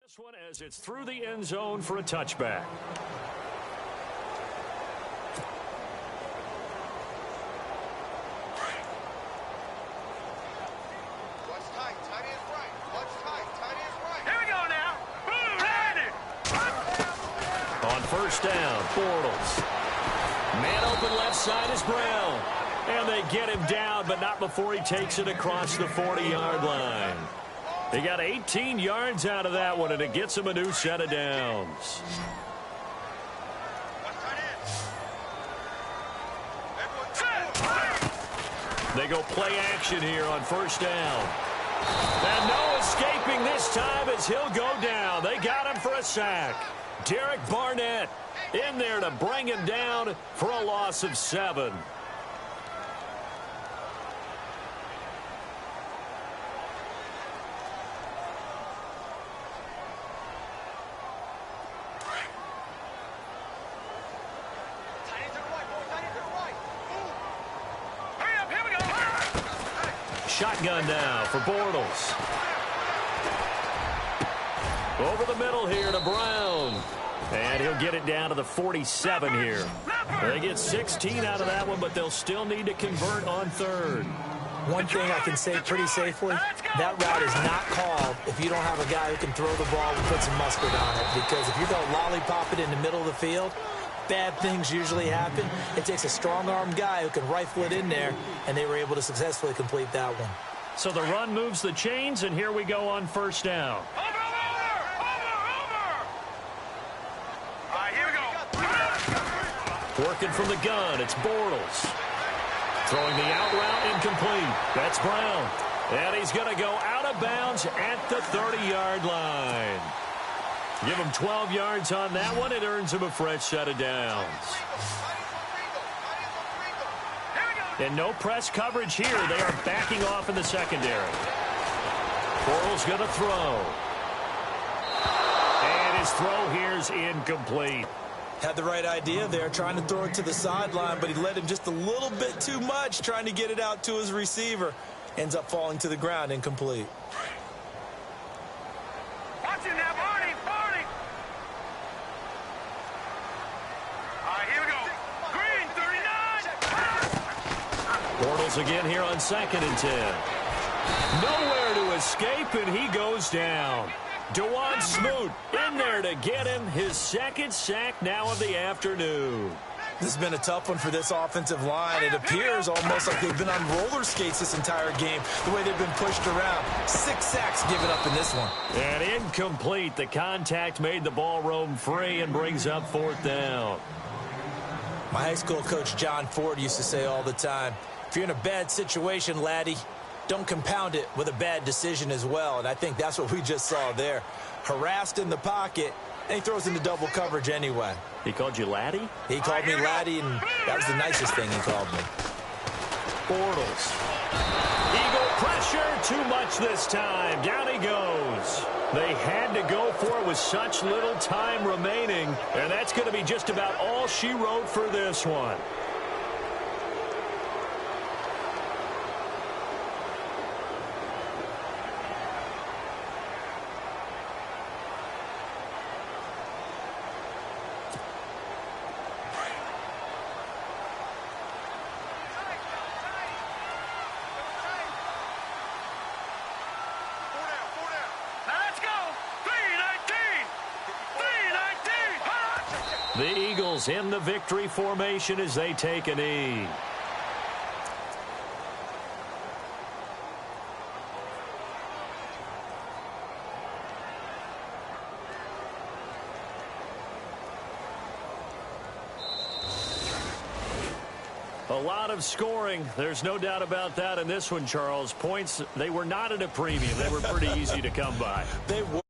This one as it's through the end zone for a touchback. On first down, Bortles. Man open left side is Brown. And they get him down, but not before he takes it across the 40-yard line. They got 18 yards out of that one, and it gets him a new set of downs. They go play action here on first down. And no escaping this time as he'll go down. They got him for a sack. Derek Barnett in there to bring him down for a loss of 7. Shotgun now for Bortles. Over the middle here to Brown. And he'll get it down to the 47 here. They get 16 out of that one, but they'll still need to convert on third. One thing I can say pretty safely, that route is not called if you don't have a guy who can throw the ball and put some mustard on it. Because if you're going to lollipop it in the middle of the field, bad things usually happen. It takes a strong-armed guy who can rifle it in there, and they were able to successfully complete that one. So the run moves the chains, and here we go on first down. Working from the gun, it's Bortles. Throwing the out route incomplete. That's Brown. And he's going to go out of bounds at the 30-yard line. Give him 12 yards on that one. It earns him a fresh set of downs. And no press coverage here. They are backing off in the secondary. Bortles going to throw. And his throw here is incomplete. Had the right idea there, trying to throw it to the sideline, but he led him just a little bit too much, trying to get it out to his receiver. Ends up falling to the ground, incomplete. Watch it now, Barney, Barney. All right, here we go. Green, 39. Bortles again here on 2nd and 10. Nowhere to escape, and he goes down. Dewan Smoot in there to get him his 2nd sack now of the afternoon. This has been a tough one for this offensive line. It appears almost like they've been on roller skates this entire game, the way they've been pushed around. 6 sacks given up in this one. And incomplete. The contact made the ball roam free and brings up 4th down. My high school coach John Ford used to say all the time, if you're in a bad situation, laddie, don't compound it with a bad decision as well. And I think that's what we just saw there. Harassed in the pocket, and he throws into double coverage anyway. He called you laddie? He called me laddie, and that was the nicest thing he called me. Bortles. Eagle pressure, too much this time. Down he goes. They had to go for it with such little time remaining, and that's going to be just about all she wrote for this one. The Eagles in the victory formation as they take a knee. A lot of scoring. There's no doubt about that in this one, Charles. Points, they were not at a premium. They were pretty easy to come by. They were.